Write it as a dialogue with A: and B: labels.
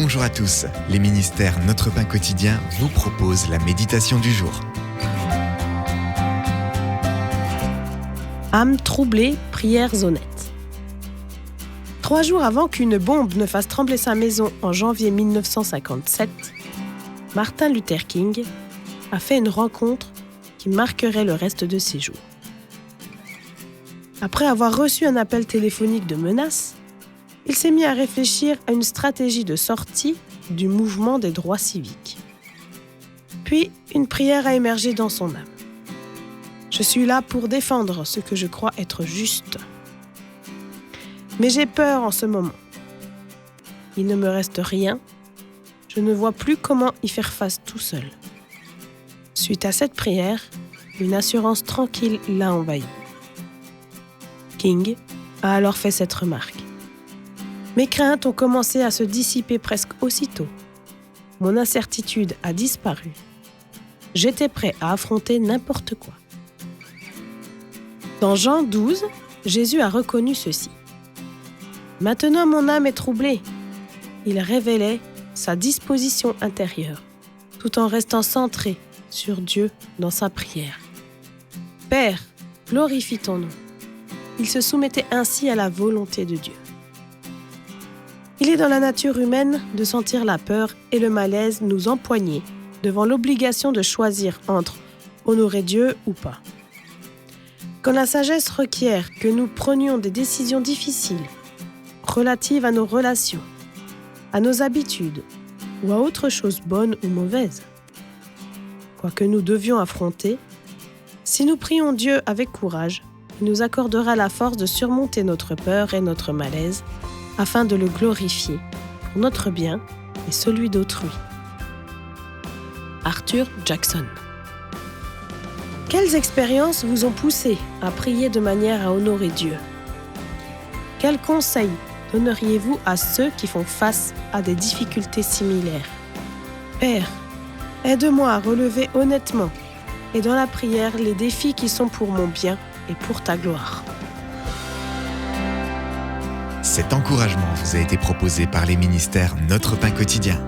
A: Bonjour à tous, les ministères Notre Pain Quotidien vous proposent la méditation du jour.
B: Âme troublée, prières honnêtes. 3 jours avant qu'une bombe ne fasse trembler sa maison en janvier 1957, Martin Luther King a fait une rencontre qui marquerait le reste de ses jours. Après avoir reçu un appel téléphonique de menace, il s'est mis à réfléchir à une stratégie de sortie du mouvement des droits civiques. Puis, une prière a émergé dans son âme. Je suis là pour défendre ce que je crois être juste. Mais j'ai peur en ce moment. Il ne me reste rien. Je ne vois plus comment y faire face tout seul. Suite à cette prière, une assurance tranquille l'a envahi. King a alors fait cette remarque. Mes craintes ont commencé à se dissiper presque aussitôt. Mon incertitude a disparu. J'étais prêt à affronter n'importe quoi. Dans Jean 12, Jésus a reconnu ceci. Maintenant mon âme est troublée. Il révélait sa disposition intérieure, tout en restant centré sur Dieu dans sa prière. Père, glorifie ton nom. Il se soumettait ainsi à la volonté de Dieu. Il est dans la nature humaine de sentir la peur et le malaise nous empoigner devant l'obligation de choisir entre honorer Dieu ou pas. Quand la sagesse requiert que nous prenions des décisions difficiles relatives à nos relations, à nos habitudes ou à autre chose bonne ou mauvaise, quoi que nous devions affronter, si nous prions Dieu avec courage, il nous accordera la force de surmonter notre peur et notre malaise afin de le glorifier pour notre bien et celui d'autrui. Arthur Jackson. Quelles expériences vous ont poussé à prier de manière à honorer Dieu? Quels conseils donneriez-vous à ceux qui font face à des difficultés similaires? Père, aide-moi à relever honnêtement et dans la prière les défis qui sont pour mon bien et pour ta gloire.
A: Cet encouragement vous a été proposé par les ministères Notre Pain Quotidien.